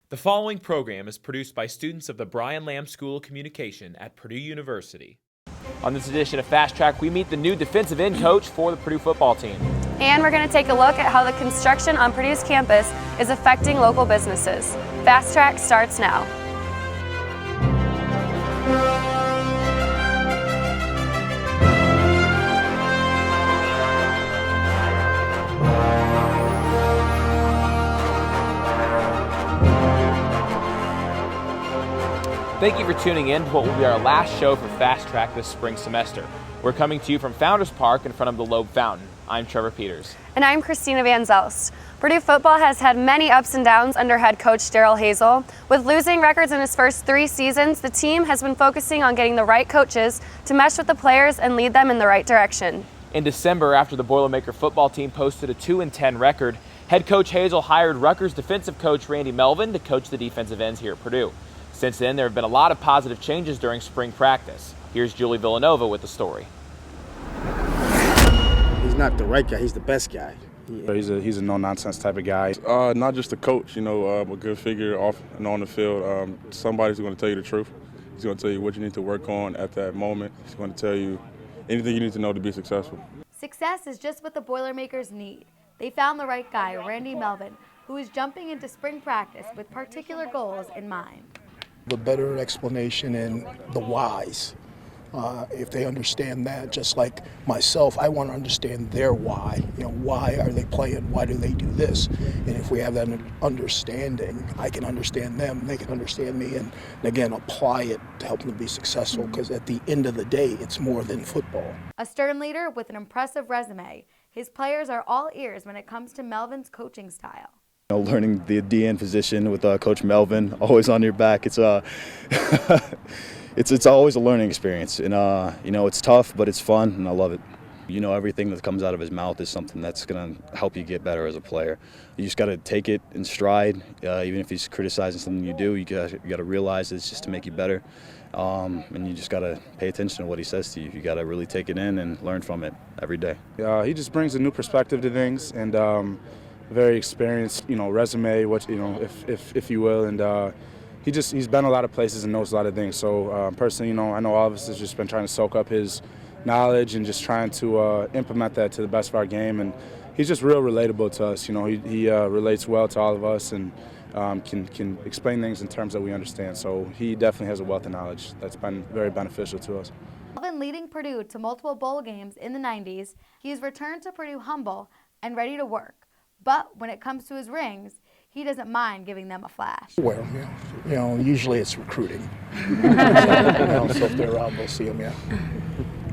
The following program is produced by students of the Brian Lamb School of Communication at Purdue University. On this edition of Fast Track, we meet the new defensive end coach for the Purdue football team. And we're going to take a look at how the construction on Purdue's campus is affecting local businesses. Fast Track starts now. Thank you for tuning in to what will be our last show for Fast Track this spring semester. We're coming to you from Founders Park in front of the Loeb Fountain. I'm Trevor Peters. And I'm Christina Van Zelst. Purdue football has had many ups and downs under head coach Daryl Hazel. With losing records in his first 3 seasons, the team has been focusing on getting the right coaches to mesh with the players and lead them in the right direction. In December, after the Boilermaker football team posted a 2-10 record, head coach Hazel hired Rutgers defensive coach Randy Melvin to coach the defensive ends here at Purdue. Since then, there have been a lot of positive changes during spring practice. Here's Julie Villanova with the story. He's not the right guy, he's the best guy. He's a no-nonsense type of guy. Not just a coach, a good figure off and on the field. Somebody's going to tell you the truth. He's going to tell you what you need to work on at that moment. He's going to tell you anything you need to know to be successful. Success is just what the Boilermakers need. They found the right guy, Randy Melvin, who is jumping into spring practice with particular goals in mind. The better explanation and the whys. If they understand that, just like myself, I want to understand their why. Why are they playing? Why do they do this? And if we have that understanding, I can understand them, they can understand me, and again, apply it to help them be successful, because at the end of the day, it's more than football. A stern leader with an impressive resume, his players are all ears when it comes to Melvin's coaching style. Learning the DN position with Coach Melvin, always on your back. It's it's always a learning experience, and it's tough, but it's fun, and I love it. Everything that comes out of his mouth is something that's going to help you get better as a player. You just got to take it in stride. Even if he's criticizing something you do, you got to realize it's just to make you better, and you just got to pay attention to what he says to you. You got to really take it in and learn from it every day. He just brings a new perspective to things, and very experienced, resume, if you will, and he's been a lot of places and knows a lot of things. So personally, I know all of us has just been trying to soak up his knowledge and just trying to implement that to the best of our game. And he's just real relatable to us. He relates well to all of us and can explain things in terms that we understand. So he definitely has a wealth of knowledge that's been very beneficial to us. Melvin leading Purdue to multiple bowl games in the 90s, he has returned to Purdue humble and ready to work. But when it comes to his rings, he doesn't mind giving them a flash. Wear them, usually it's recruiting. So if they're around, they'll see them,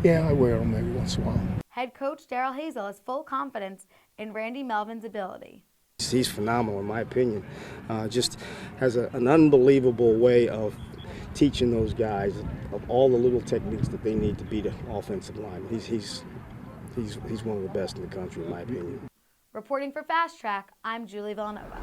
Yeah, I wear them every once in a while. Head coach Daryl Hazel has full confidence in Randy Melvin's ability. He's phenomenal, in my opinion. Just has an unbelievable way of teaching those guys of all the little techniques that they need to beat an offensive line. He's one of the best in the country, in my opinion. Reporting for Fast Track, I'm Julie Villanova.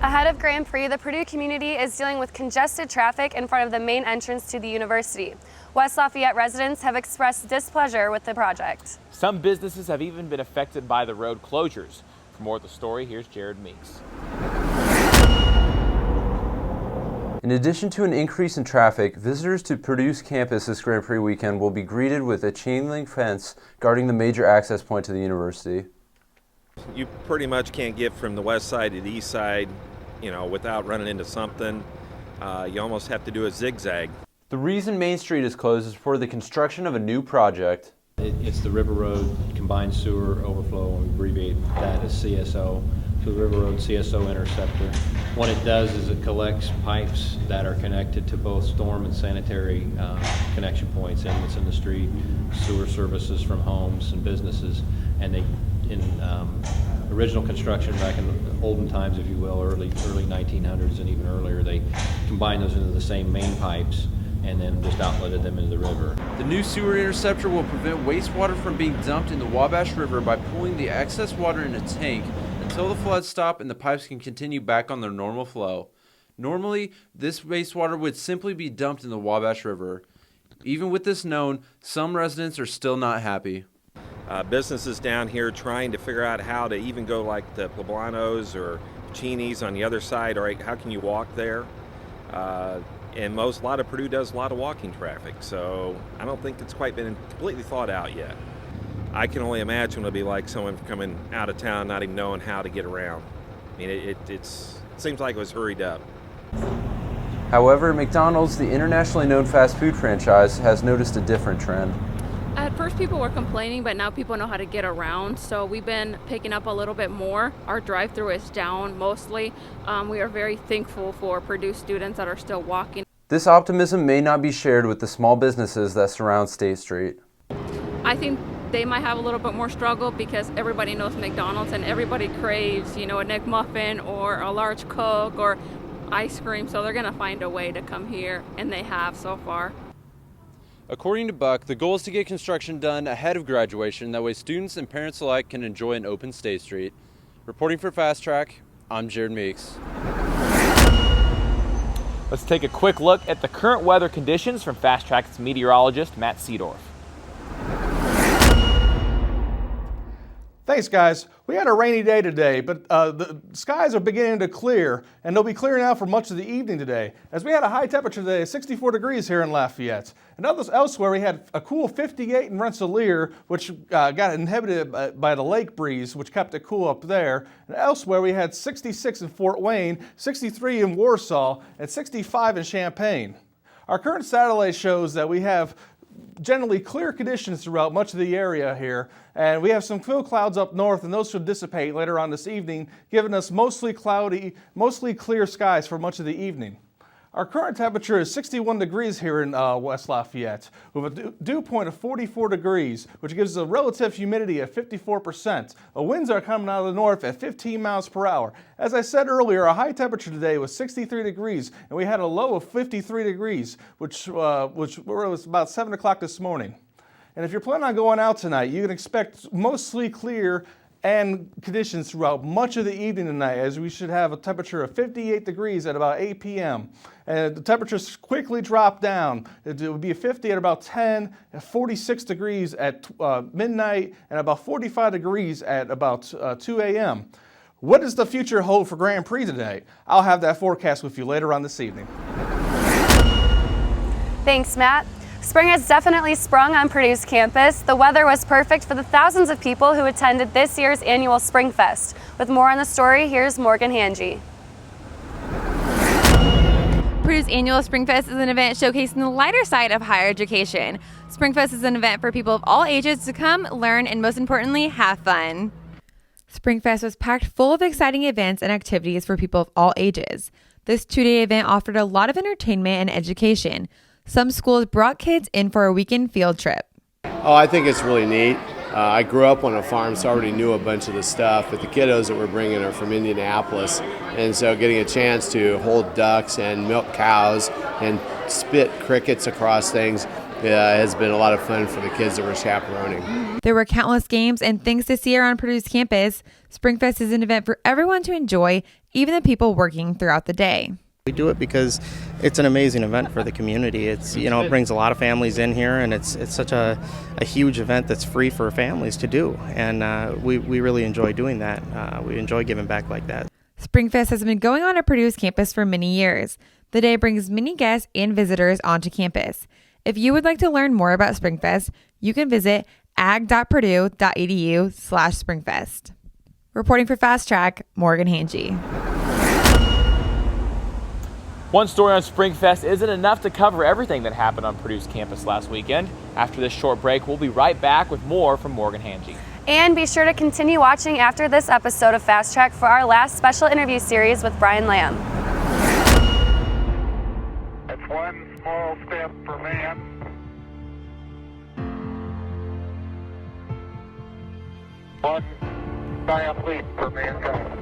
Ahead of Grand Prix, the Purdue community is dealing with congested traffic in front of the main entrance to the university. West Lafayette residents have expressed displeasure with the project. Some businesses have even been affected by the road closures. For more of the story, here's Jared Meeks. In addition to an increase in traffic, visitors to Purdue's campus this Grand Prix weekend will be greeted with a chain-link fence guarding the major access point to the university. You pretty much can't get from the west side to the east side, without running into something. You almost have to do a zigzag. The reason Main Street is closed is for the construction of a new project. It's the River Road Combined Sewer Overflow, and we abbreviate that as CSO. So the River Road CSO interceptor. What it does is it collects pipes that are connected to both storm and sanitary connection points, inlets in the street, sewer services from homes and businesses, and they, in original construction back in the olden times, if you will, early 1900s and even earlier, they combined those into the same main pipes and then just outletted them into the river. The new sewer interceptor will prevent wastewater from being dumped in the Wabash River by pulling the excess water in a tank until the floods stop and the pipes can continue back on their normal flow. Normally, this wastewater would simply be dumped in the Wabash River. Even with this known, some residents are still not happy. Businesses down here trying to figure out how to even go like the Poblanos or Cheney's on the other side. All right, how can you walk there? And a lot of Purdue does a lot of walking traffic, so I don't think it's quite been completely thought out yet. I can only imagine what it'll be like someone coming out of town not even knowing how to get around. I mean, it seems like it was hurried up. However, McDonald's, the internationally known fast food franchise, has noticed a different trend. At first people were complaining, but now people know how to get around, so we've been picking up a little bit more. Our drive-thru is down mostly. We are very thankful for Purdue students that are still walking. This optimism may not be shared with the small businesses that surround State Street. I think they might have a little bit more struggle because everybody knows McDonald's and everybody craves, a McMuffin or a large Coke or ice cream, so they're gonna find a way to come here, and they have so far. According to Buck, the goal is to get construction done ahead of graduation. That way students and parents alike can enjoy an open State Street. Reporting for Fast Track, I'm Jared Meeks. Let's take a quick look at the current weather conditions from Fast Track's meteorologist, Matt Seedorf. Thanks, guys. We had a rainy day today, but the skies are beginning to clear, and they'll be clearing out for much of the evening today, as we had a high temperature today of 64 degrees here in Lafayette. And elsewhere, we had a cool 58 in Rensselaer, which got inhibited by the lake breeze, which kept it cool up there. And elsewhere, we had 66 in Fort Wayne, 63 in Warsaw, and 65 in Champaign. Our current satellite shows that we have generally clear conditions throughout much of the area here, and we have some full clouds up north, and those should dissipate later on this evening, giving us mostly cloudy, mostly clear skies for much of the evening. Our current temperature is 61 degrees here in West Lafayette, with a dew point of 44 degrees, which gives us a relative humidity of 54%. The winds are coming out of the north at 15 miles per hour. As I said earlier, our high temperature today was 63 degrees, and we had a low of 53 degrees, which was about 7 o'clock this morning. And if you're planning on going out tonight, you can expect mostly clear and conditions throughout much of the evening tonight, as we should have a temperature of 58 degrees at about 8 p.m. And the temperatures quickly drop down. It would be a 50 at about 10, 46 degrees at midnight, and about 45 degrees at about 2 a.m. What does the future hold for Grand Prix today? I'll have that forecast with you later on this evening. Thanks, Matt. Spring has definitely sprung on Purdue's campus. The weather was perfect for the thousands of people who attended this year's annual Spring Fest. With more on the story, here's Morgan Hange. Purdue's annual Spring Fest is an event showcasing the lighter side of higher education. Spring Fest is an event for people of all ages to come, learn, and most importantly, have fun. Spring Fest was packed full of exciting events and activities for people of all ages. This two-day event offered a lot of entertainment and education. Some schools brought kids in for a weekend field trip. Oh, I think it's really neat. I grew up on a farm, so I already knew a bunch of the stuff, but the kiddos that we're bringing are from Indianapolis, and so getting a chance to hold ducks and milk cows and spit crickets across things has been a lot of fun for the kids that we're chaperoning. There were countless games and things to see around Purdue's campus. Springfest is an event for everyone to enjoy, even the people working throughout the day. We do it because it's an amazing event for the community. It's, it brings a lot of families in here, and it's such a huge event that's free for families to do, and we really enjoy doing that. We enjoy giving back like that. Springfest has been going on at Purdue's campus for many years. The day brings many guests and visitors onto campus. If you would like to learn more about Springfest, you can visit ag.purdue.edu/Springfest. Reporting for Fast Track, Morgan Hange. One story on Springfest isn't enough to cover everything that happened on Purdue's campus last weekend. After this short break, we'll be right back with more from Morgan Hange. And be sure to continue watching after this episode of Fast Track for our last special interview series with Brian Lamb. It's one small step for man, one giant leap for mankind.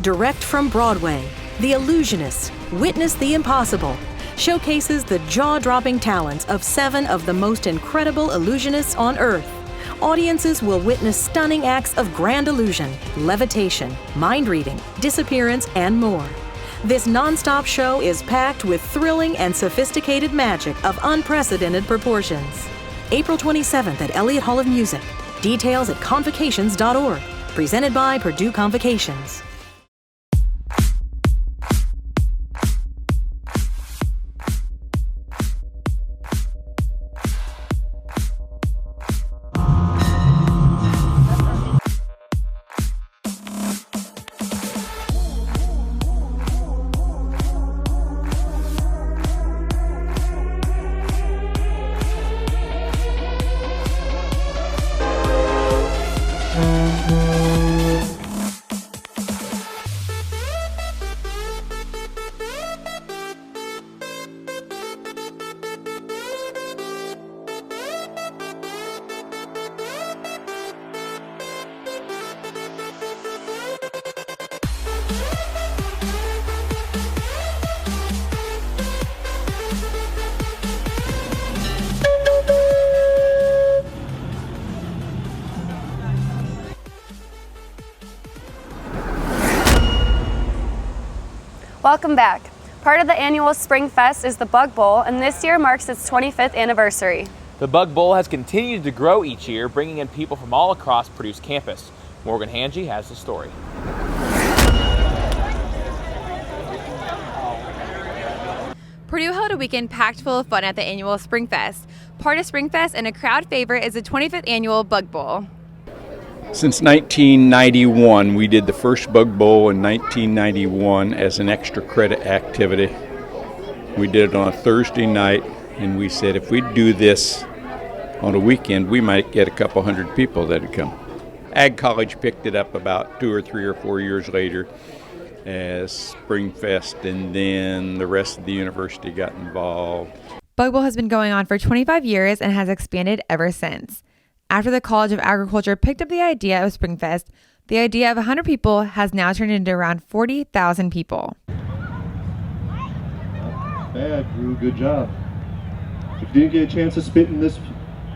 Direct from Broadway, The Illusionist, Witness the Impossible, showcases the jaw-dropping talents of 7 of the most incredible illusionists on Earth. audiences will witness stunning acts of grand illusion, levitation, mind reading, disappearance, and more. This non-stop show is packed with thrilling and sophisticated magic of unprecedented proportions. April 27th at Elliott Hall of Music. Details at convocations.org. Presented by Purdue Convocations. Welcome back. Part of the annual Spring Fest is the Bug Bowl, and this year marks its 25th anniversary. The Bug Bowl has continued to grow each year, bringing in people from all across Purdue's campus. Morgan Hange has the story. Purdue held a weekend packed full of fun at the annual Spring Fest. Part of Spring Fest and a crowd favorite is the 25th annual Bug Bowl. Since 1991, we did the first Bug Bowl in 1991 as an extra credit activity. We did it on a Thursday night, and we said if we do this on a weekend, we might get a couple hundred people that'd come. Ag College picked it up about 2 or 3 or 4 years later as Spring Fest, and then the rest of the university got involved. Bug Bowl has been going on for 25 years and has expanded ever since. After the College of Agriculture picked up the idea of Spring Fest, the idea of 100 people has now turned into around 40,000 people. Not bad, Drew. Good job. If you didn't get a chance to spit in this...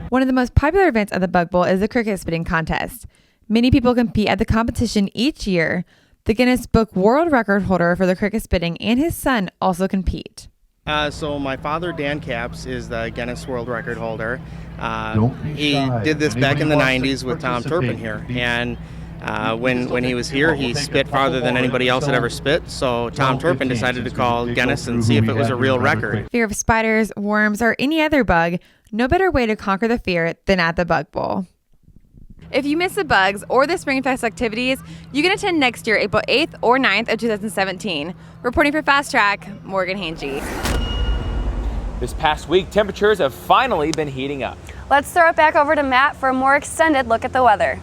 One of the most popular events of the Bug Bowl is the cricket spitting contest. Many people compete at the competition each year. The Guinness Book World Record holder for the cricket spitting and his son also compete. So my father, Dan Capps, is the Guinness World Record holder. He shy. did this back in the Anybody wants 90s to with Tom participate, Turpin here. And when he was here, he spit farther than anybody else had ever spit. So Tom Turpin decided to call Guinness and see if it was a real record. Fear of spiders, worms, or any other bug, no better way to conquer the fear than at the Bug Bowl. If you miss the bugs or the Spring Fest activities, you can attend next year, April 8th or 9th of 2017. Reporting for Fast Track, Morgan Hange. This past week, temperatures have finally been heating up. Let's throw it back over to Matt for a more extended look at the weather.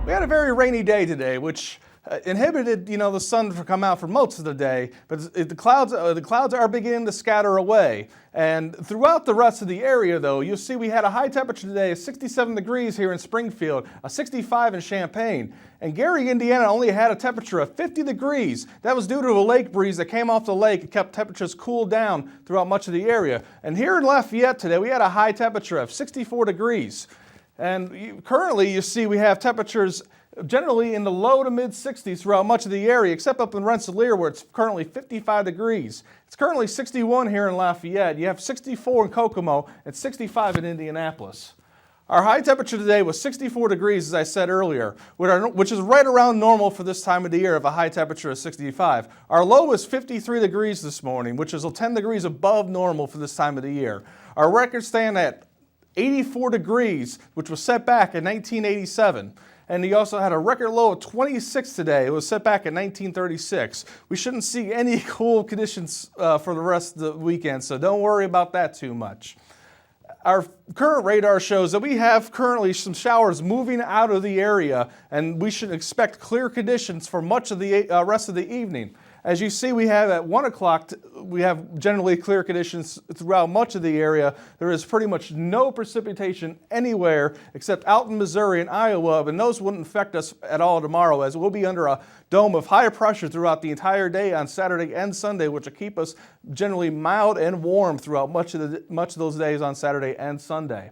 We had a very rainy day today, which inhibited, the sun from come out for most of the day, but the clouds are beginning to scatter away. And throughout the rest of the area, though, you'll see we had a high temperature today of 67 degrees here in Springfield, a 65 in Champaign. And Gary, Indiana only had a temperature of 50 degrees. That was due to a lake breeze that came off the lake and kept temperatures cooled down throughout much of the area. And here in Lafayette today, we had a high temperature of 64 degrees. And currently, you see we have temperatures generally in the low to mid 60s throughout much of the area, except up in Rensselaer where it's currently 55 degrees. It's currently 61 here in Lafayette. You have 64 in Kokomo and 65 in Indianapolis. Our high temperature today was 64 degrees, as I said earlier, which is right around normal for this time of the year of a high temperature of 65. Our low was 53 degrees this morning, which is 10 degrees above normal for this time of the year. Our records stand at 84 degrees, which was set back in 1987. And he also had a record low of 26 today. It was set back in 1936. We shouldn't see any cool conditions for the rest of the weekend, so don't worry about that too much. Our current radar shows that we have currently some showers moving out of the area, and we should expect clear conditions for much of the rest of the evening. As you see, we have at 1 o'clock, we have generally clear conditions throughout much of the area. There is pretty much no precipitation anywhere except out in Missouri and Iowa, but those wouldn't affect us at all tomorrow, as we'll be under a dome of high pressure throughout the entire day on Saturday and Sunday, which will keep us generally mild and warm throughout much of those days on Saturday and Sunday.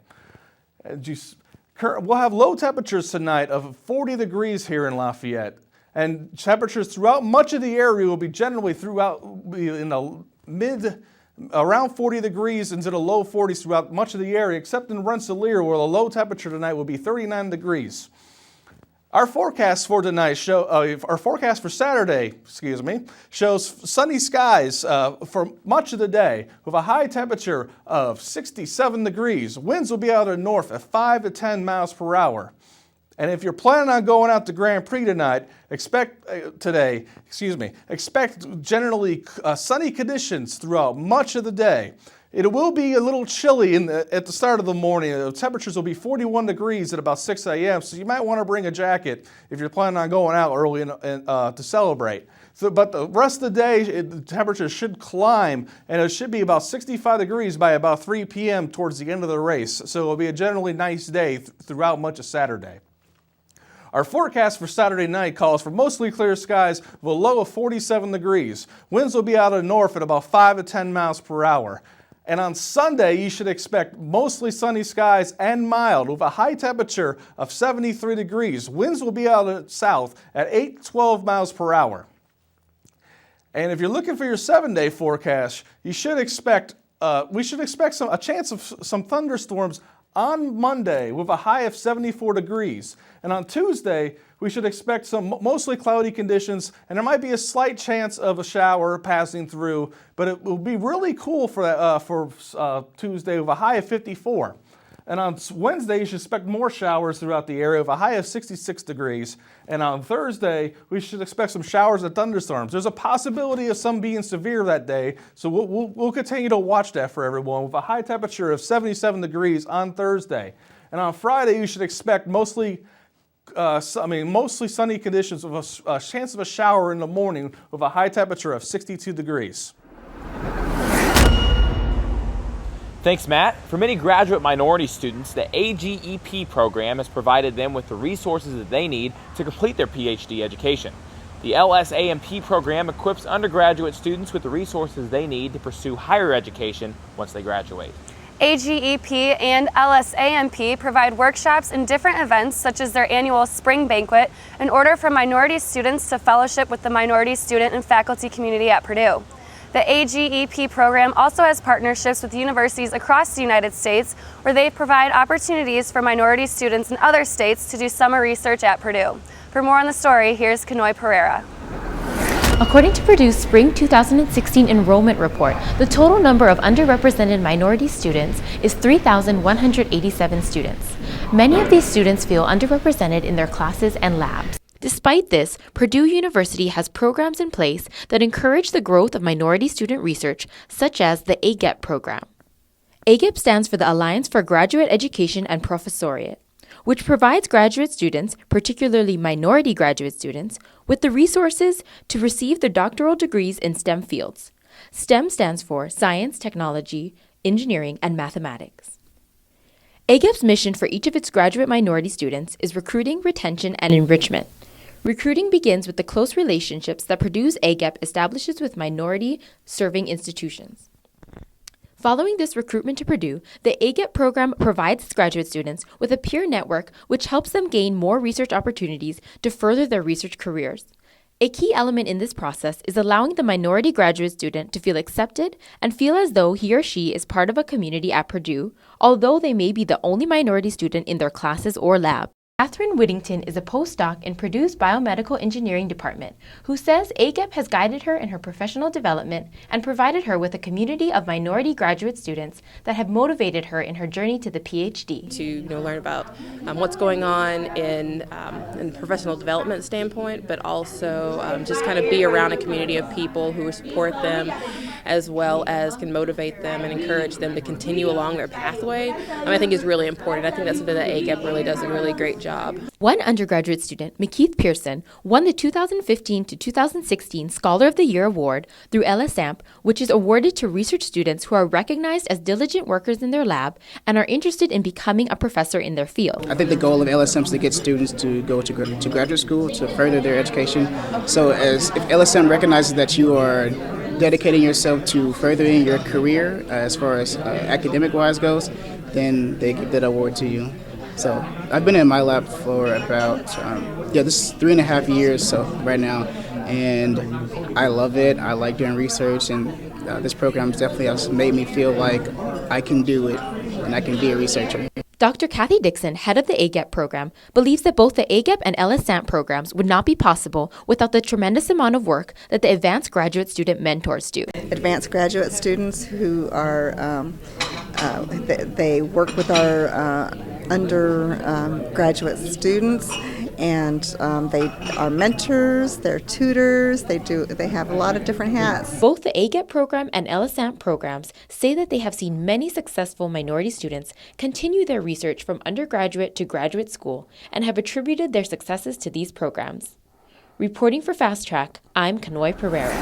We'll have low temperatures tonight of 40 degrees here in Lafayette. And temperatures throughout much of the area will be generally in the around 40 degrees into the low 40s throughout much of the area, except in Rensselaer, where the low temperature tonight will be 39 degrees. Our forecast for Saturday, shows sunny skies for much of the day with a high temperature of 67 degrees. Winds will be out of the north at 5 to 10 miles per hour. And if you're planning on going out to Grand Prix tonight, expect generally sunny conditions throughout much of the day. It will be a little chilly at the start of the morning. The temperatures will be 41 degrees at about 6 a.m., so you might want to bring a jacket if you're planning on going out early to celebrate. But the rest of the day, the temperatures should climb, and it should be about 65 degrees by about 3 p.m. towards the end of the race. So it will be a generally nice day throughout much of Saturday. Our forecast for Saturday night calls for mostly clear skies with a low of 47 degrees. Winds will be out of the north at about 5 to 10 miles per hour. And on Sunday, you should expect mostly sunny skies and mild with a high temperature of 73 degrees. Winds will be out of the south at 8 to 12 miles per hour. And if you're looking for your 7-day forecast, we should expect a chance of some thunderstorms on Monday with a high of 74 degrees. And on Tuesday, we should expect some mostly cloudy conditions, and there might be a slight chance of a shower passing through, but it will be really cool for Tuesday with a high of 54. And on Wednesday, you should expect more showers throughout the area with a high of 66 degrees. And on Thursday, we should expect some showers and thunderstorms. There's a possibility of some being severe that day, so we'll continue to watch that for everyone with a high temperature of 77 degrees on Thursday. And on Friday, you should expect mostly sunny conditions with a chance of a shower in the morning with a high temperature of 62 degrees. Thanks, Matt. For many graduate minority students, the AGEP program has provided them with the resources that they need to complete their PhD education. The LSAMP program equips undergraduate students with the resources they need to pursue higher education once they graduate. AGEP and LSAMP provide workshops and different events such as their annual spring banquet in order for minority students to fellowship with the minority student and faculty community at Purdue. The AGEP program also has partnerships with universities across the United States where they provide opportunities for minority students in other states to do summer research at Purdue. For more on the story, here's Kanoy Pereira. According to Purdue's Spring 2016 enrollment report, the total number of underrepresented minority students is 3,187 students. Many of these students feel underrepresented in their classes and labs. Despite this, Purdue University has programs in place that encourage the growth of minority student research, such as the AGEP program. AGEP stands for the Alliance for Graduate Education and Professoriate, which provides graduate students, particularly minority graduate students, with the resources to receive their doctoral degrees in STEM fields. STEM stands for Science, Technology, Engineering, and Mathematics. AGEP's mission for each of its graduate minority students is recruiting, retention, and enrichment. Recruiting begins with the close relationships that Purdue's AGEP establishes with minority-serving institutions. Following this recruitment to Purdue, the AGEP program provides its graduate students with a peer network which helps them gain more research opportunities to further their research careers. A key element in this process is allowing the minority graduate student to feel accepted and feel as though he or she is part of a community at Purdue, although they may be the only minority student in their classes or lab. Catherine Whittington is a postdoc in Purdue's Biomedical Engineering Department, who says AGEP has guided her in her professional development and provided her with a community of minority graduate students that have motivated her in her journey to the PhD. To learn about what's going on in the professional development standpoint, but also just kind of be around a community of people who support them, as well as can motivate them and encourage them to continue along their pathway. I think is really important. I think that's something that AGEP really does a really great job. One undergraduate student, McKeith Pearson, won the 2015 to 2016 Scholar of the Year Award through LSAMP, which is awarded to research students who are recognized as diligent workers in their lab and are interested in becoming a professor in their field. I think the goal of LSM is to get students to go to graduate school to further their education. So if LSM recognizes that you are dedicating yourself to furthering your career as far as academic-wise goes, then they give that award to you. So I've been in my lab for about, this is 3.5 years so right now, and I love it. I like doing research, and this program definitely has made me feel like I can do it and I can be a researcher. Dr. Kathy Dixon, head of the AGEP program, believes that both the AGEP and LSANT programs would not be possible without the tremendous amount of work that the advanced graduate student mentors do. Advanced graduate students who are, they work with our undergraduate students, and they are mentors, they're tutors, they have a lot of different hats. Both the AGEP program and LSANT programs say that they have seen many successful minority students continue their research from undergraduate to graduate school and have attributed their successes to these programs. Reporting for Fast Track, I'm Kanoy Pereira.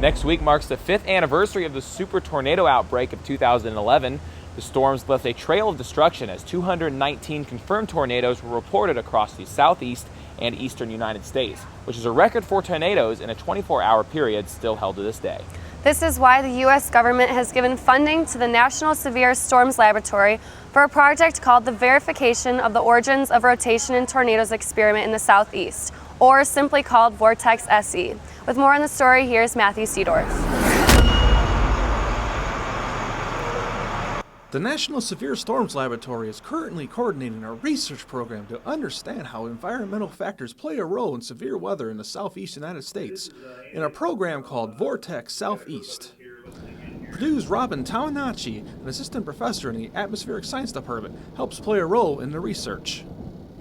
Next week marks the 5th anniversary of the super tornado outbreak of 2011. The storms left a trail of destruction as 219 confirmed tornadoes were reported across the southeast and eastern United States, which is a record for tornadoes in a 24-hour period still held to this day. This is why the U.S. government has given funding to the National Severe Storms Laboratory for a project called the Verification of the Origins of Rotation in Tornadoes Experiment in the Southeast, or simply called Vortex SE. With more on the story, here's Matthew Seedorf. The National Severe Storms Laboratory is currently coordinating a research program to understand how environmental factors play a role in severe weather in the southeast United States in a program called Vortex Southeast. Purdue's Robin Tawanachi, an assistant professor in the Atmospheric Science Department, helps play a role in the research.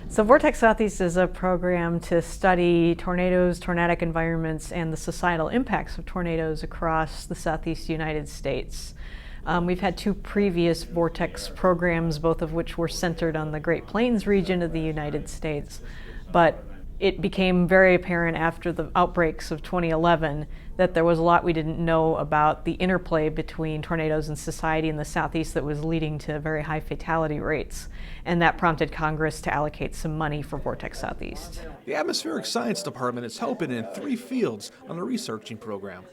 So Vortex Southeast is a program to study tornadoes, tornadic environments, and the societal impacts of tornadoes across the southeast United States. We've had 2 previous Vortex programs, both of which were centered on the Great Plains region of the United States. But it became very apparent after the outbreaks of 2011 that there was a lot we didn't know about the interplay between tornadoes and society in the Southeast that was leading to very high fatality rates. And that prompted Congress to allocate some money for Vortex Southeast. The Atmospheric Science Department is helping in 3 fields on the researching program: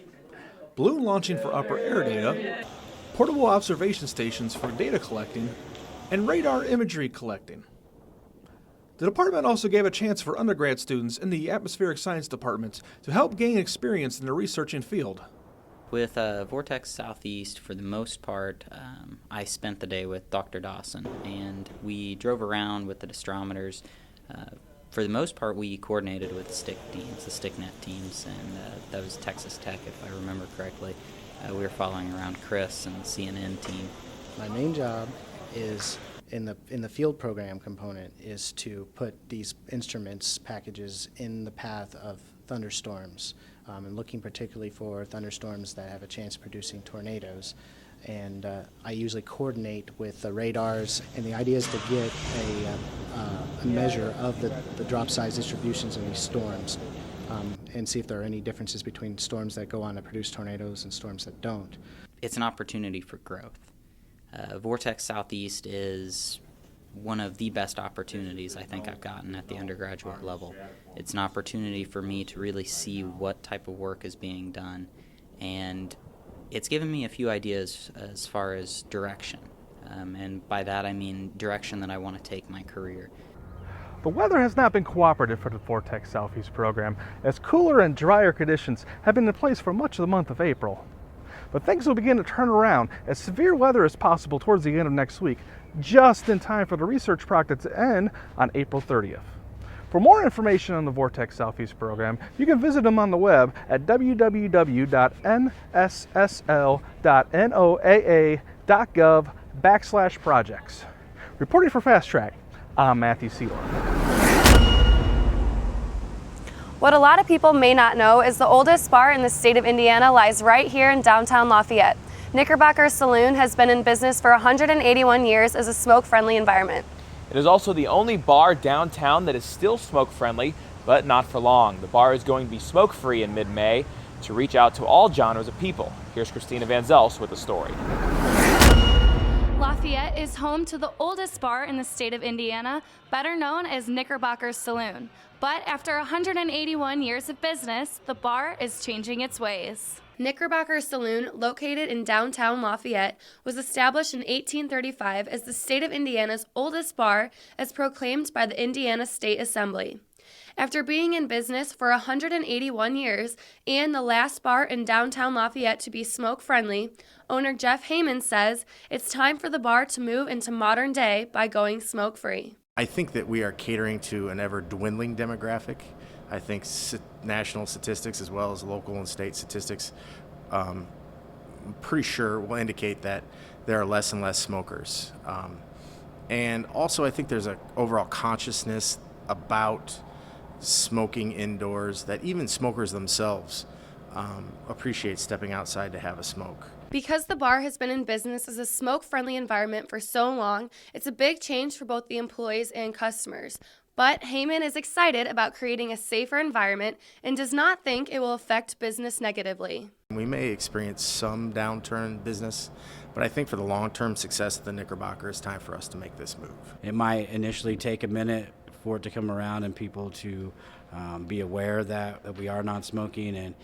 balloon launching for upper air data, portable observation stations for data collecting, and radar imagery collecting. The department also gave a chance for undergrad students in the Atmospheric Science Department to help gain experience in the researching field. With Vortex Southeast, for the most part, I spent the day with Dr. Dawson, and we drove around with the astronomers. For the most part, we coordinated with the STIC teams, the STICnet teams, and that was Texas Tech, if I remember correctly. We were following around Chris and the CNN team. My main job is in the field program component is to put these instruments packages in the path of thunderstorms, and looking particularly for thunderstorms that have a chance of producing tornadoes. And I usually coordinate with the radars, and the idea is to get a measure of the drop size distributions in these storms. And see if there are any differences between storms that go on to produce tornadoes and storms that don't. It's an opportunity for growth. Vortex Southeast is one of the best opportunities I think I've gotten at the undergraduate level. It's an opportunity for me to really see what type of work is being done, and it's given me a few ideas as far as direction. And by that I mean direction that I want to take my career. The weather has not been cooperative for the Vortex Southeast program, as cooler and drier conditions have been in place for much of the month of April. But things will begin to turn around as severe weather is possible towards the end of next week, just in time for the research project to end on April 30th. For more information on the Vortex Southeast program, you can visit them on the web at www.nssl.noaa.gov/projects. Reporting for Fast Track, I'm Matthew Seedorf. What a lot of people may not know is the oldest bar in the state of Indiana lies right here in downtown Lafayette. Knickerbocker Saloon has been in business for 181 years as a smoke-friendly environment. It is also the only bar downtown that is still smoke-friendly, but not for long. The bar is going to be smoke-free in mid-May to reach out to all genres of people. Here's Christina Van Zels with the story. Lafayette is home to the oldest bar in the state of Indiana, better known as Knickerbocker Saloon. But after 181 years of business, the bar is changing its ways. Knickerbocker Saloon, located in downtown Lafayette, was established in 1835 as the state of Indiana's oldest bar as proclaimed by the Indiana State Assembly. After being in business for 181 years and the last bar in downtown Lafayette to be smoke-friendly, owner Jeff Heyman says it's time for the bar to move into modern day by going smoke-free. I think that we are catering to an ever-dwindling demographic. I think national statistics as well as local and state statistics, I'm pretty sure will indicate that there are less and less smokers. And also I think there's an overall consciousness about smoking indoors that even smokers themselves appreciate stepping outside to have a smoke. Because the bar has been in business as a smoke-friendly environment for so long, it's a big change for both the employees and customers. But Heyman is excited about creating a safer environment and does not think it will affect business negatively. We may experience some downturn in business, but I think for the long-term success of the Knickerbocker, it's time for us to make this move. It might initially take a minute for it to come around and people to be aware that we are non-smoking, and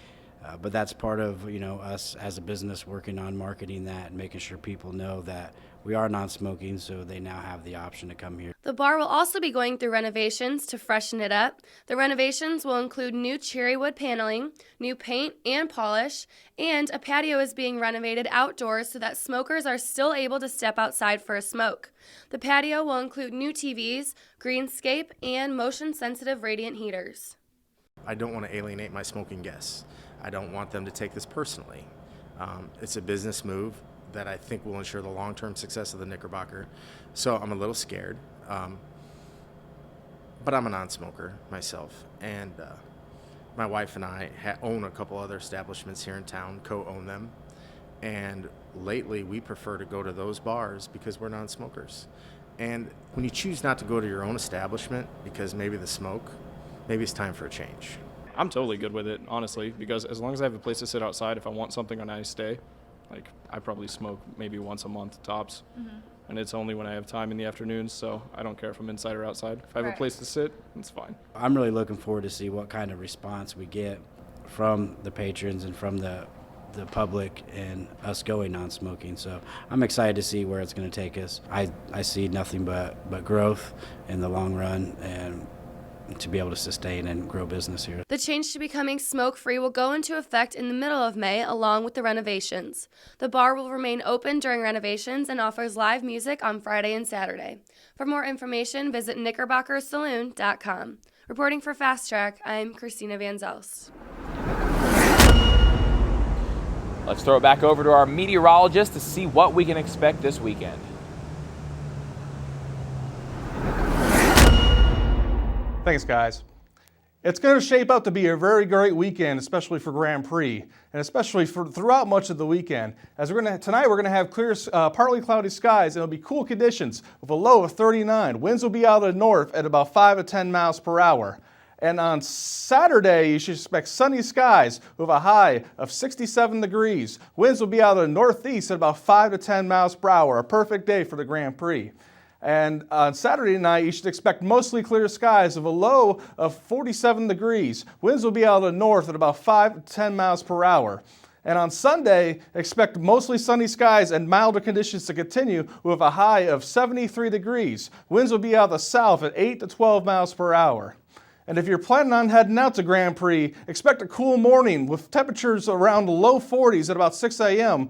but that's part of us as a business working on marketing that and making sure people know that we are non-smoking, so they now have the option to come here. The bar will also be going through renovations to freshen it up. The renovations will include new cherry wood paneling, new paint and polish, and a patio is being renovated outdoors so that smokers are still able to step outside for a smoke. The patio will include new TVs, greenscape, and motion-sensitive radiant heaters. I don't want to alienate my smoking guests. I don't want them to take this personally. It's a business move that I think will ensure the long-term success of the Knickerbocker. So I'm a little scared, but I'm a non-smoker myself, and my wife and I own a couple other establishments here in town, co-own them, and lately we prefer to go to those bars because we're non-smokers. And when you choose not to go to your own establishment because maybe the smoke, maybe it's time for a change. I'm totally good with it, honestly, because as long as I have a place to sit outside, if I want something on a nice day, like I probably smoke maybe once a month tops, and it's only when I have time in the afternoons, so I don't care if I'm inside or outside. If I have a place to sit, it's fine. I'm really looking forward to see what kind of response we get from the patrons and from the public and us going non-smoking. So I'm excited to see where it's going to take us. I see nothing but growth in the long run, and to be able to sustain and grow business here. The change to becoming smoke-free will go into effect in the middle of May along with the renovations. The bar will remain open during renovations and offers live music on Friday and Saturday. For more information, visit knickerbockersaloon.com. Reporting for Fast Track, I'm Christina Van Zelst. Let's throw it back over to our meteorologist to see what we can expect this weekend. Thanks, guys. It's going to shape up to be a very great weekend, especially for Grand Prix, and especially throughout much of the weekend. As tonight we're going to have clear, partly cloudy skies, and it'll be cool conditions with a low of 39. Winds will be out of the north at about 5 to 10 miles per hour. And on Saturday, you should expect sunny skies with a high of 67 degrees. Winds will be out of the northeast at about 5 to 10 miles per hour. A perfect day for the Grand Prix. And on Saturday night, you should expect mostly clear skies with a low of 47 degrees. Winds will be out of the north at about 5 to 10 miles per hour. And on Sunday, expect mostly sunny skies and milder conditions to continue with a high of 73 degrees. Winds will be out of the south at 8 to 12 miles per hour. And if you're planning on heading out to Grand Prix, expect a cool morning with temperatures around the low 40s at about 6 a.m.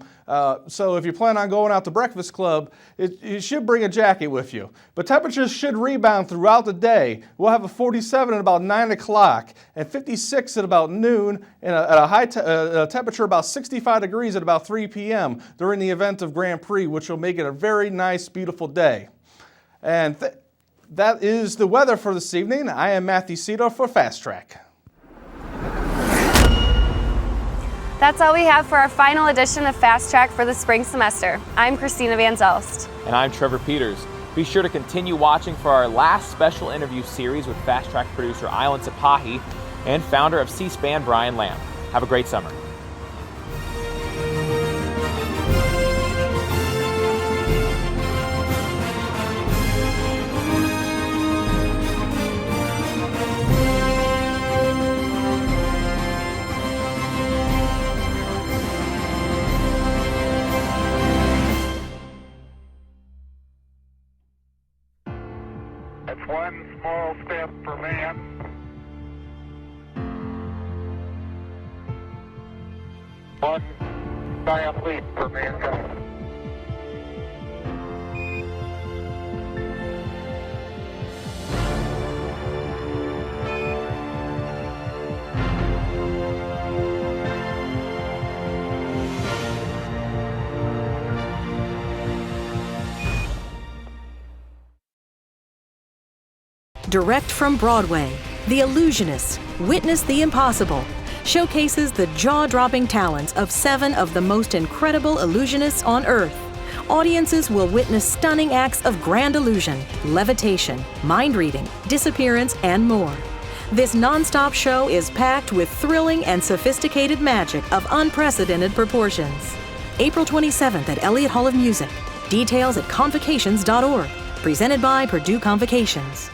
So if you plan on going out to Breakfast Club, you should bring a jacket with you. But temperatures should rebound throughout the day. We'll have a 47 at about 9 o'clock and 56 at about noon, and at a high temperature about 65 degrees at about 3 p.m. during the event of Grand Prix, which will make it a very nice, beautiful day. And that is the weather for this evening. I am Matthew Cedar for Fast Track. That's all we have for our final edition of Fast Track for the spring semester. I'm Christina Van Zelst. And I'm Trevor Peters. Be sure to continue watching for our last special interview series with Fast Track producer Island Sapahi and founder of C-SPAN Brian Lamb. Have a great summer. one small step for man, one giant leap for mankind. Direct from Broadway, The Illusionist, Witness the Impossible, showcases the jaw-dropping talents of 7 of the most incredible illusionists on Earth. Audiences will witness stunning acts of grand illusion, levitation, mind reading, disappearance, and more. This non-stop show is packed with thrilling and sophisticated magic of unprecedented proportions. April 27th at Elliott Hall of Music. Details at convocations.org. Presented by Purdue Convocations.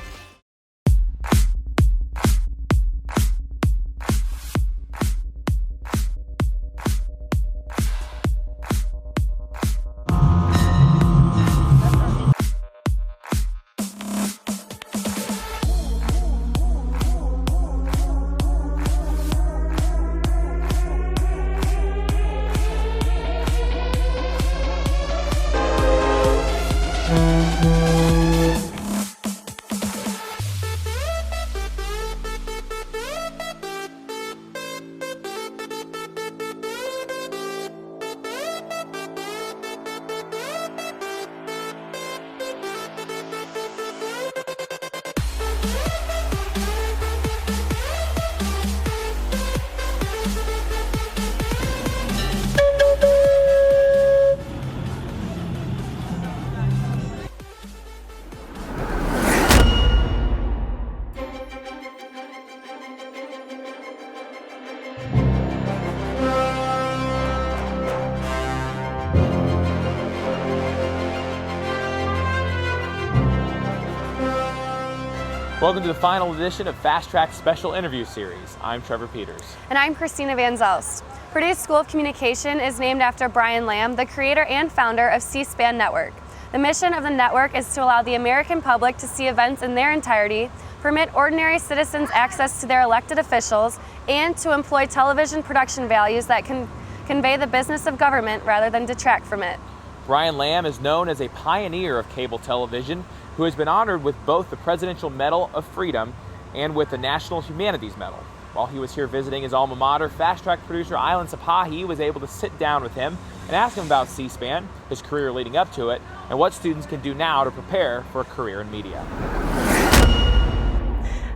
Welcome to the final edition of Fast Track's special interview series. I'm Trevor Peters. And I'm Christina Van Zelst. Purdue's School of Communication is named after Brian Lamb, the creator and founder of C-SPAN Network. The mission of the network is to allow the American public to see events in their entirety, permit ordinary citizens access to their elected officials, and to employ television production values that can convey the business of government rather than detract from it. Brian Lamb is known as a pioneer of cable television who has been honored with both the Presidential Medal of Freedom and with the National Humanities Medal. While he was here visiting his alma mater, Fast Track producer Island Sapahi was able to sit down with him and ask him about C-SPAN, his career leading up to it, and what students can do now to prepare for a career in media.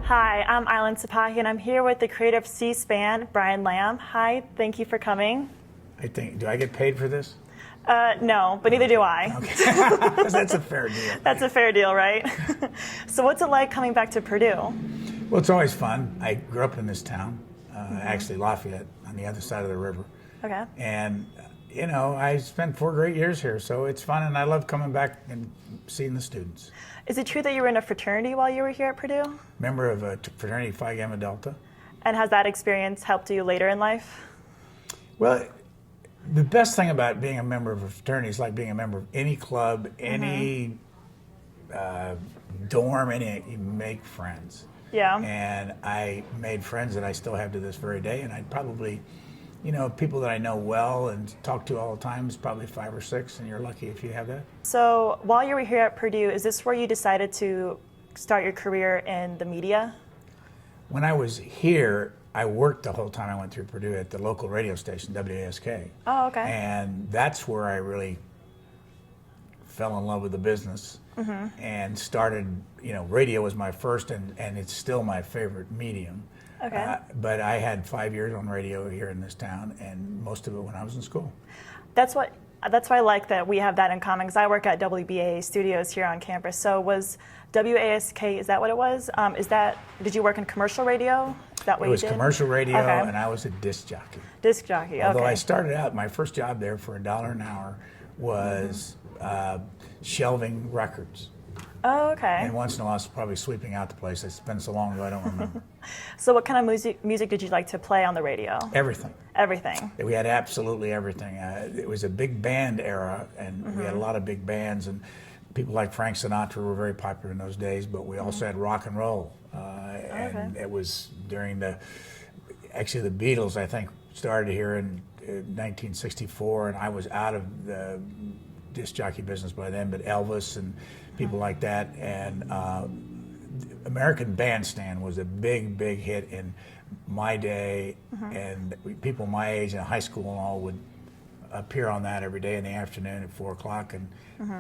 Hi, I'm Island Sapahi, and I'm here with the creator of C-SPAN, Brian Lamb. Hi, thank you for coming. Do I get paid for this? No, but neither do I. Okay. That's a fair deal. That's a fair deal, right? So what's it like coming back to Purdue? Well, it's always fun. I grew up in this town, actually Lafayette, on the other side of the river. Okay. And, you know, I spent 4 great years here, so it's fun, and I love coming back and seeing the students. Is it true that you were in a fraternity while you were here at Purdue? Member of a fraternity Phi Gamma Delta. And has that experience helped you later in life? Well, the best thing about being a member of a fraternity is like being a member of any club, any dorm, you make friends. Yeah. And I made friends that I still have to this very day, and I'd probably, you know, people that I know well and talk to all the time is probably 5 or 6, and you're lucky if you have that. So while you were here at Purdue, is this where you decided to start your career in the media? When I was here, I worked the whole time I went through Purdue at the local radio station, WASK. Oh, okay. And that's where I really fell in love with the business and started, you know, radio was my first and it's still my favorite medium. Okay. But I had 5 years on radio here in this town, and most of it when I was in school. That's why I like that we have that in common, because I work at WBA Studios here on campus. So was WASK, is that what it was? Did you work in commercial radio? Is that what you did? It was commercial radio, okay. and I was a disc jockey. Disc jockey, Although okay. I started out, my first job there for $1 an hour was shelving records. Oh, okay. And once in a while, I was probably sweeping out the place. It's been so long ago, I don't remember. So what kind of music did you like to play on the radio? Everything. Everything. We had absolutely everything. It was a big band era, and we had a lot of big bands, and people like Frank Sinatra were very popular in those days, but we also had rock and roll. And it was during actually the Beatles, I think, started here in 1964, and I was out of the disc jockey business by then, but Elvis and people like that. And American Bandstand was a big hit in my day, and people my age in high school and all would appear on that every day in the afternoon at 4 o'clock, and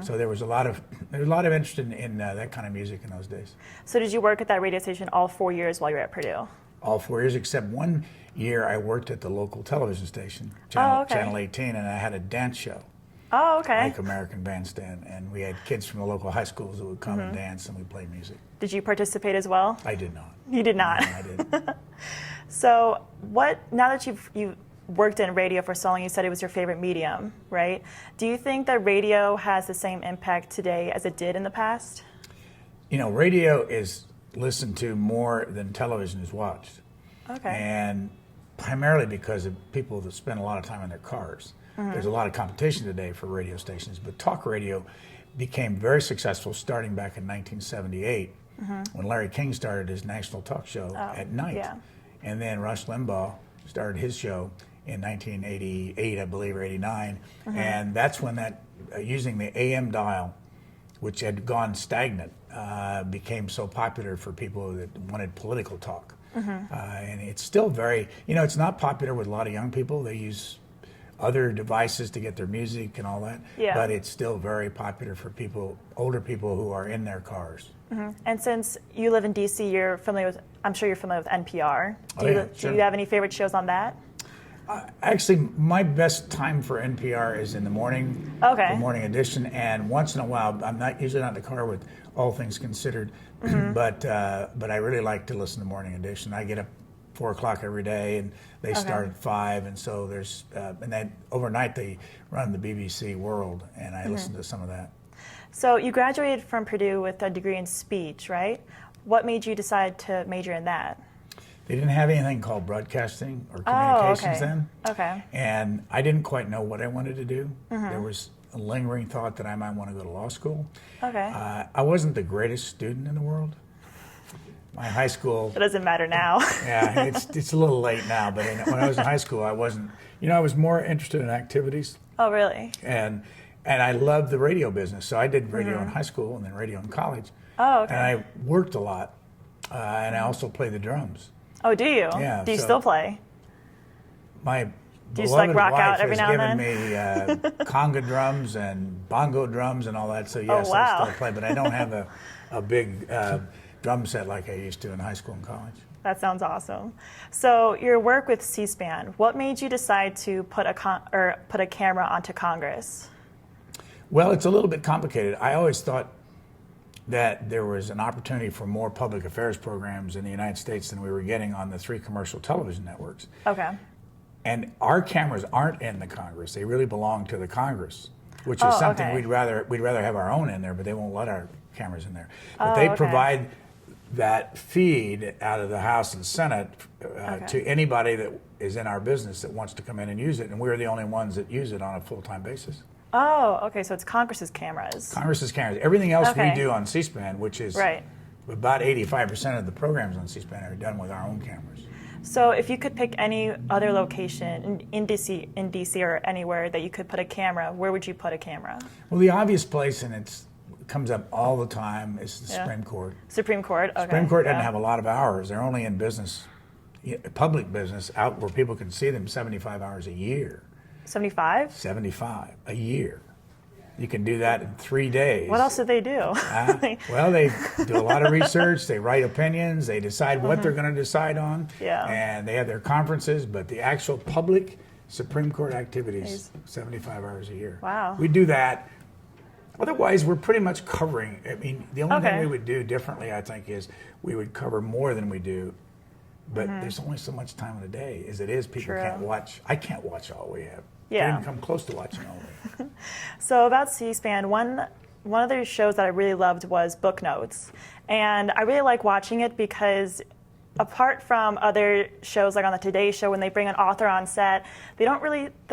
so there was a lot of interest in that kind of music in those days. So did you work at that radio station all 4 years while you were at Purdue? All 4 years, except 1 year I worked at the local television station, Channel 18, and I had a dance show. Oh, okay. Like American Bandstand, and we had kids from the local high schools that would come and dance, and we played music. Did you participate as well? I did not. You did not? No, I didn't. So now that you've worked in radio for so long, you said it was your favorite medium, right? Do you think that radio has the same impact today as it did in the past? You know, radio is listened to more than television is watched. Okay. And primarily because of people that spend a lot of time in their cars. There's a lot of competition today for radio stations, but talk radio became very successful starting back in 1978 when Larry King started his national talk show at night. Yeah. And then Rush Limbaugh started his show in 1988, I believe, or 89. And that's when that, using the AM dial, which had gone stagnant, became so popular for people that wanted political talk. And it's still very, it's not popular with a lot of young people. They use other devices to get their music and all that, but it's still very popular for older people who are in their cars. And since you live in DC, I'm sure you're familiar with NPR. Do you have any favorite shows on that? Actually, my best time for NPR is in the morning, the morning edition, and once in a while, I'm usually not in the car with All Things Considered, but I really like to listen to morning edition. I get up 4 o'clock every day, and they start at 5, and so there's and then overnight they run the BBC World, and I listen to some of that. So you graduated from Purdue with a degree in speech, right? What made you decide to major in that? They didn't have anything called broadcasting or communications then. Okay. And I didn't quite know what I wanted to do. There was a lingering thought that I might want to go to law school. Okay. I wasn't the greatest student in the world. My high school... It doesn't matter now. Yeah, it's a little late now, but when I was in high school, I wasn't... I was more interested in activities. Oh, really? And I loved the radio business. So I did radio in high school and then radio in college. Oh, okay. And I worked a lot. And I also played the drums. Oh, do you? Yeah. Do you still play? My Do you beloved just like rock wife out every has now and given then? me conga drums and bongo drums and all that. So yes, wow. I still play, but I don't have a big drum set like I used to in high school and college. That sounds awesome. So your work with C-SPAN, what made you decide to put a camera onto Congress? Well, it's a little bit complicated. I always thought that there was an opportunity for more public affairs programs in the United States than we were getting on the 3 commercial television networks. Okay. And our cameras aren't in the Congress. They really belong to the Congress, which is something we'd rather have our own in there, but they won't let our cameras in there. But they provide that feed out of the House and Senate to anybody that is in our business that wants to come in and use it, and we're the only ones that use it on a full-time basis. Oh, okay, so it's Congress's cameras. Congress's cameras. Everything else we do on C-SPAN, which is about 85% of the programs on C-SPAN are done with our own cameras. So if you could pick any other location in DC or anywhere that you could put a camera, where would you put a camera? Well, the obvious place, and it comes up all the time, is the Supreme Court. Supreme Court, okay. Supreme Court doesn't have a lot of hours. They're only in business, public business, out where people can see them 75 hours a year. 75? 75 a year. You can do that in 3 days. What else do they do? Well, they do a lot of research. They write opinions. They decide what they're going to decide on. Yeah. And they have their conferences. But the actual public Supreme Court activities, 75 hours a year. Wow. We do that. Otherwise, we're pretty much covering. I mean, the only thing we would do differently, I think, is we would cover more than we do. But there's only so much time in the day. As it is, people can't watch. I can't watch all we have. Yeah. I didn't come close to watching all we have. So about C-SPAN, one of the shows that I really loved was Book Notes. And I really like watching it because apart from other shows like on the Today Show, when they bring an author on set, the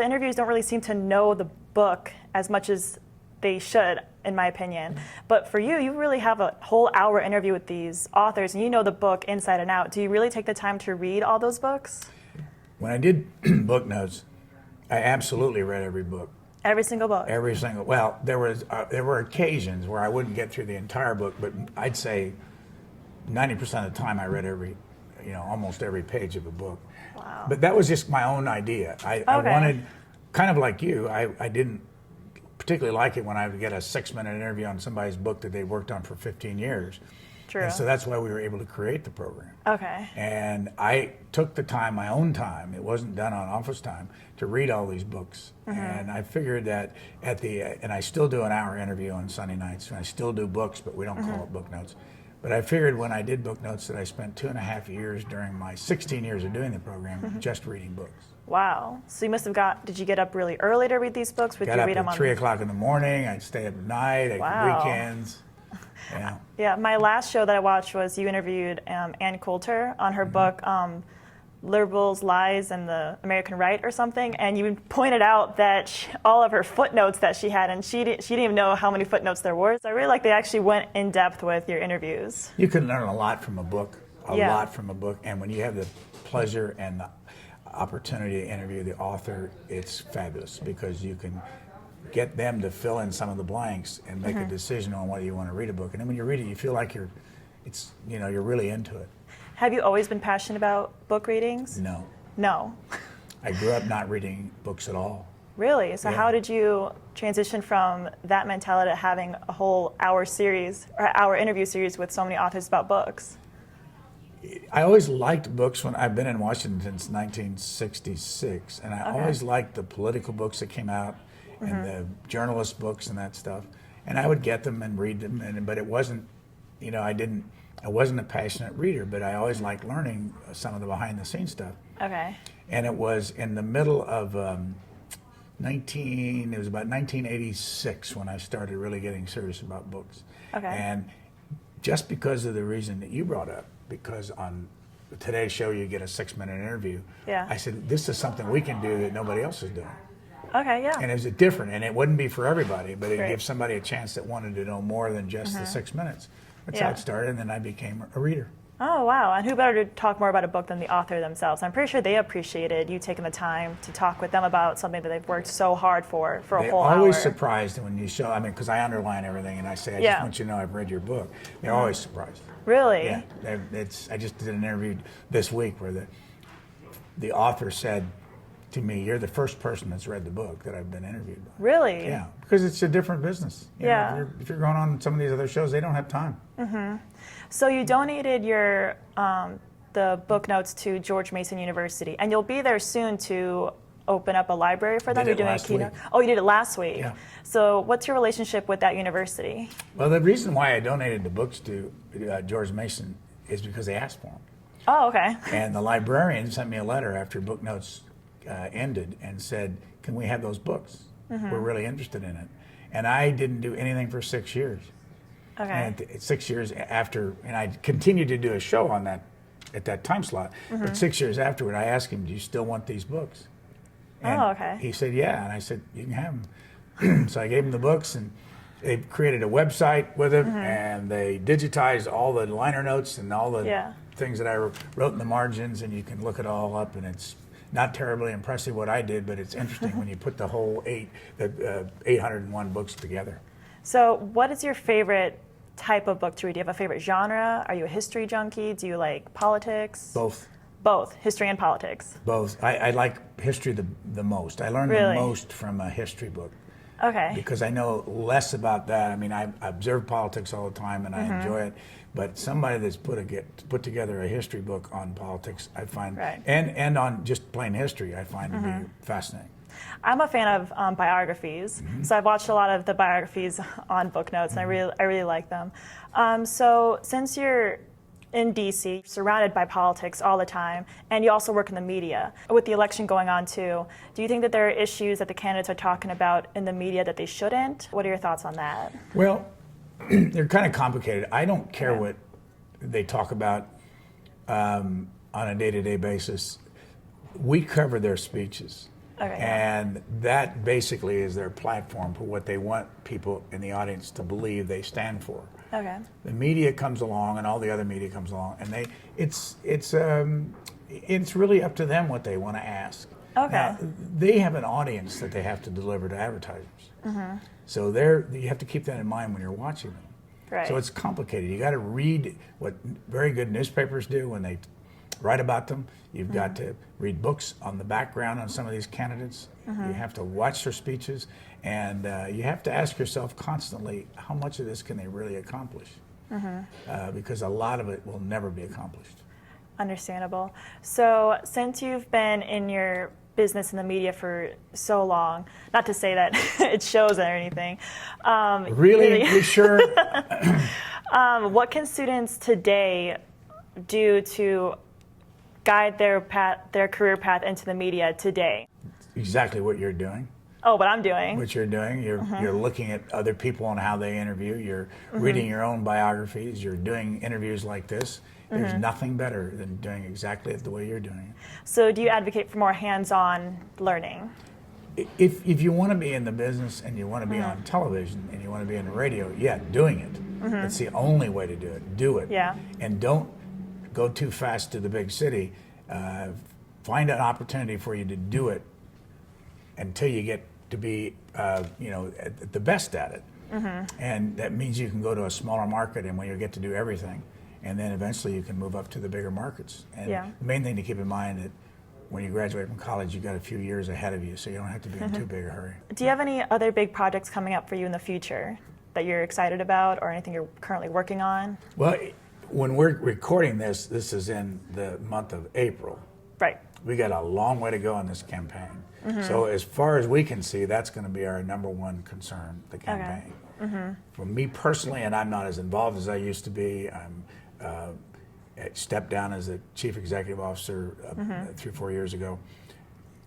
interviews don't really seem to know the book as much as they should, in my opinion. But for you, you really have a whole hour interview with these authors, and you know the book inside and out. Do you really take the time to read all those books? When I did book notes, I absolutely read every book. Every single book? Every single. Well, there were occasions where I wouldn't get through the entire book, but I'd say 90% of the time I read almost every page of a book. Wow. But that was just my own idea. I wanted, kind of like you, I didn't particularly like it when I would get a 6-minute interview on somebody's book that they worked on for 15 years. True. And so that's why we were able to create the program. Okay. And I took the time, my own time, it wasn't done on office time, to read all these books. And I figured that and I still do an hour interview on Sunday nights, and I still do books, but we don't call it book notes. But I figured when I did book notes that I spent 2.5 years during my 16 years of doing the program just reading books. Wow. So you must have did you get up really early to read these books? Would Got you up read them at on 3 o'clock in the morning, I'd stay up at night, Wow. weekends. Yeah. Yeah, my last show that I watched was you interviewed Ann Coulter on her book, Liberals, Lies, and the American Right or something, and you pointed out that all of her footnotes that she had, and she didn't even know how many footnotes there were. So I really like they actually went in depth with your interviews. You can learn a lot from a book, Yeah. lot from a book, and when you have the pleasure and the opportunity to interview the author, it's fabulous because you can get them to fill in some of the blanks and make a decision on whether you want to read a book. And then when you read it, you feel like you're really into it. Have you always been passionate about book readings? No. No. I grew up not reading books at all. Really? So Yeah. how did you transition from that mentality to having a whole hour interview series with so many authors about books? I always liked books. I've been in Washington since 1966, and I always liked the political books that came out and the journalist books and that stuff. And I would get them and read them, but it wasn't, I wasn't a passionate reader, but I always liked learning some of the behind-the-scenes stuff. Okay. And it was in the middle of it was about 1986 when I started really getting serious about books. Okay. And just because of the reason that you brought up, because on today's show you get a 6-minute interview, Yeah. I said, this is something we can do that nobody else is doing. Okay, yeah. And it was different, and it wouldn't be for everybody, but it Right. gives somebody a chance that wanted to know more than just the 6 minutes. That's Yeah. how it started, and then I became a reader. Oh, wow. And who better to talk more about a book than the author themselves? I'm pretty sure they appreciated you taking the time to talk with them about something that they've worked so hard for a whole hour. They're always surprised when you show, because I underline everything, and I say, I just want you to know I've read your book. They're always surprised. Really? Yeah. I just did an interview this week where the author said to me, you're the first person that's read the book that I've been interviewed by. Really? Yeah, because it's a different business. You know, if you're going on some of these other shows, they don't have time. Mm-hmm. So you donated your the book notes to George Mason University, and you'll be there soon to open up a library for them. Did it You're doing last a keynote. week. Oh, you did it last week. Yeah. So what's your relationship with that university? Well, the reason why I donated the books to George Mason is because they asked for them. Oh, okay. And the librarian sent me a letter after book notes ended and said, can we have those books? We're really interested in it. And I didn't do anything for 6 years. Okay. And 6 years after, and I continued to do a show on that at that time slot. But 6 years afterward, I asked him, do you still want these books? And okay. he said, yeah. And I said, you can have them. So I gave him the books, and they created a website with it, and they digitized all the liner notes and all the things that I wrote in the margins, and you can look it all up, and it's not terribly impressive what I did, but it's interesting when you put the whole 801 books together. So what is your favorite type of book to read? Do you have a favorite genre? Are you a history junkie? Do you like politics? Both. Both, history and politics. Both. I like history the most. I learned the most from a history book. Okay. Because I know less about that. I mean, I observe politics all the time, and I enjoy it. But somebody that's put together a history book on politics, I find, and on just plain history, I find to be fascinating. I'm a fan of biographies, so I've watched a lot of the biographies on book notes, and I really like them. So since you're in DC, surrounded by politics all the time, and you also work in the media, with the election going on too, do you think that there are issues that the candidates are talking about in the media that they shouldn't? What are your thoughts on that? Well, they're kind of complicated. I don't care what they talk about on a day-to-day basis. We cover their speeches. Okay. And that basically is their platform for what they want people in the audience to believe they stand for. Okay. The media comes along, and all the other media comes along, and it's really up to them what they want to ask. Okay. Now, they have an audience that they have to deliver to advertisers. Mm-hmm. So you have to keep that in mind when you're watching them. Right. So it's complicated. You got to read what very good newspapers do when they write about them. You've got to read books on the background on some of these candidates. You have to watch their speeches, and you have to ask yourself constantly, how much of this can they really accomplish? Because a lot of it will never be accomplished. Understandable. So since you've been in your business in the media for so long, not to say that it shows or anything. Really? You sure? What can students today do to guide their career path into the media today? Exactly what you're doing. Oh, what I'm doing. What you're doing. You're looking at other people and how they interview. You're reading your own biographies. You're doing interviews like this. There's nothing better than doing exactly it the way you're doing it. So do you advocate for more hands-on learning? If you want to be in the business and you want to be on television and you want to be in the radio, doing it. It's the only way to do it. Do it. Yeah. And don't go too fast to the big city. Find an opportunity for you to do it until you get to be, at the best at it. And that means you can go to a smaller market, and when you get to do everything, and then eventually you can move up to the bigger markets. And the main thing to keep in mind that when you graduate from college, you've got a few years ahead of you, so you don't have to be in too big a hurry. Do you have any other big projects coming up for you in the future that you're excited about, or anything you're currently working on? Well, when we're recording this is in the month of April. Right. We got a long way to go on this campaign. So as far as we can see, that's going to be our number one concern, the campaign. For me personally, and I'm not as involved as I used to be, I'm stepped down as a chief executive officer 3-4 years ago.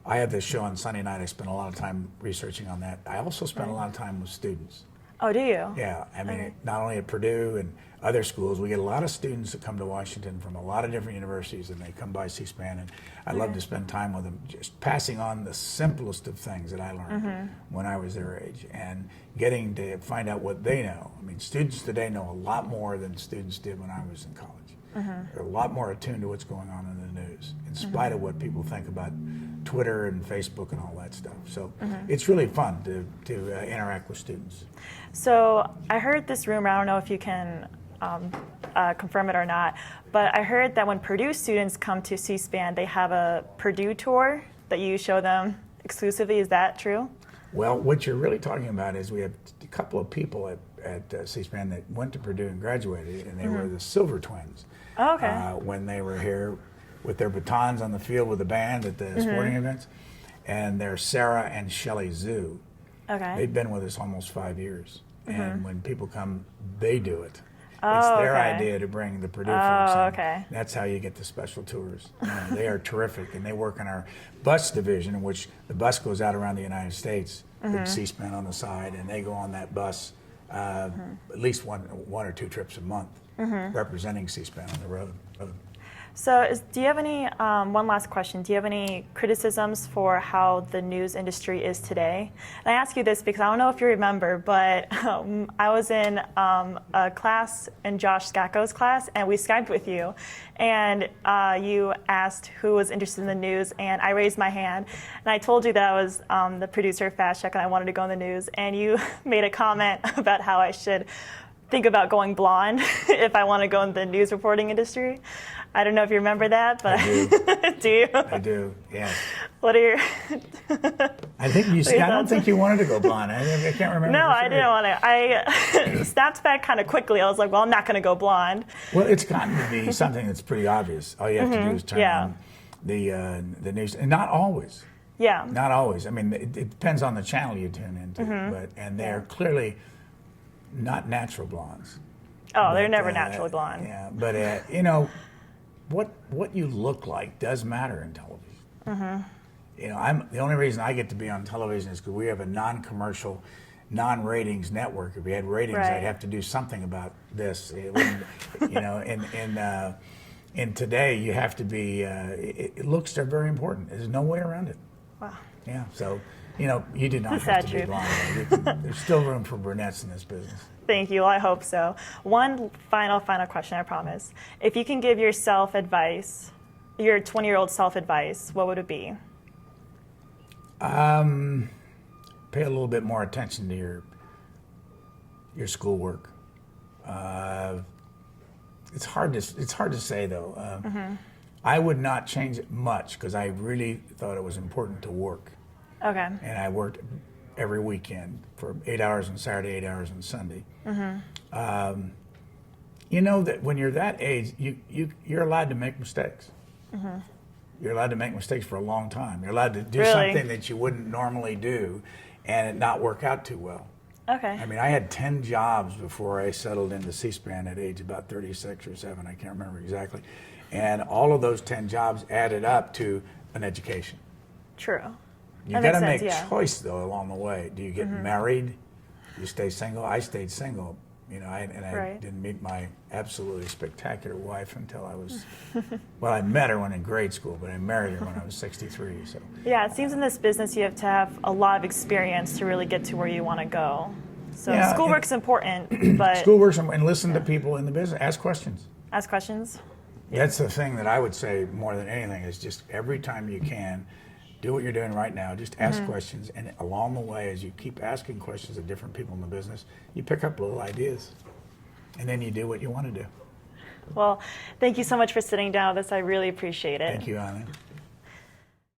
I have this show on Sunday night. I spend a lot of time researching on that. I also spend a lot of time with students. Oh, do you? Yeah, I mean, not only at Purdue and other schools, we get a lot of students that come to Washington from a lot of different universities, and they come by C-SPAN, and I love to spend time with them, just passing on the simplest of things that I learned when I was their age, and getting to find out what they know. I mean, students today know a lot more than students did when I was in college. They're a lot more attuned to what's going on in the news, in spite of what people think about Twitter and Facebook and all that stuff. So it's really fun to interact with students. So I heard this rumor, I don't know if you can confirm it or not, but I heard that when Purdue students come to C-SPAN, they have a Purdue tour that you show them exclusively. Is that true? Well, what you're really talking about is we have a couple of people at C-SPAN that went to Purdue and graduated, and they were the Silver Twins. Oh, okay. When they were here with their batons on the field with the band at the sporting events. And they're Sarah and Shelley Zhu. Okay. They've been with us almost 5 years. And when people come, they do it. Oh, it's their okay. idea to bring the Purdue folks in. Okay. That's how you get the special tours. They are terrific, and they work in our bus division, in which the bus goes out around the United States, big C-SPAN on the side, and they go on that bus at least one or two trips a month, representing C-SPAN on the road. So do you have any, one last question, do you have any criticisms for how the news industry is today? And I ask you this because I don't know if you remember, but I was in a class in Josh Scacco's class, and we Skyped with you, and you asked who was interested in the news, and I raised my hand, and I told you that I was the producer of Fast Check and I wanted to go in the news, and you made a comment about how I should think about going blonde if I want to go in the news reporting industry. I don't know if you remember that, but I do. do you? I do, yes. What are your I think you said, I don't think you wanted to go blonde. I can't remember. No, I didn't want to. I snapped back kind of quickly. I was like, well, I'm not going to go blonde. Well, it's gotten to be something that's pretty obvious. All you have to do is turn on the news, and not always. Yeah. Not always. I mean, it depends on the channel you tune into, and they're clearly not natural blondes. Oh, they're never naturally blonde. Yeah, but you know, what you look like does matter in television. You know, the only reason I get to be on television is because we have a non-commercial, non-ratings network. If we had ratings, I'd have to do something about this. It wouldn't, you know, and today you have to be. Looks are very important. There's no way around it. Wow. Yeah. So, you know, you did not That's have to sad be blonde. There's still room for brunettes in this business. Thank you. Well, I hope so. One final question, I promise. If you can give yourself advice, your 20-year-old self advice, what would it be? Pay a little bit more attention to your schoolwork. It's hard to say though. I would not change it much because I really thought it was important to work. Okay. And I worked every weekend for 8 hours on Saturday, 8 hours on Sunday. You know that when you're that age, you're allowed to make mistakes. You're allowed to make mistakes for a long time. You're allowed to do something that you wouldn't normally do and it not work out too well. Okay. I mean, I had 10 jobs before I settled into C-SPAN at age about 36 or 7. I can't remember exactly. And all of those 10 jobs added up to an education. True. You got to make choice though along the way. Do you get married? Do you stay single? I stayed single. You know, I didn't meet my absolutely spectacular wife until I was, well, I met her when in grade school, but I married her when I was 63. So. Yeah, it seems in this business you have to have a lot of experience to really get to where you want to go. So schoolwork's important, but schoolwork's and listen to people in the business. Ask questions. Ask questions. That's the thing that I would say more than anything is just every time you can, do what you're doing right now. Just ask questions, and along the way, as you keep asking questions of different people in the business, you pick up little ideas, and then you do what you want to do. Well, thank you so much for sitting down with us. I really appreciate it. Thank you, Eileen.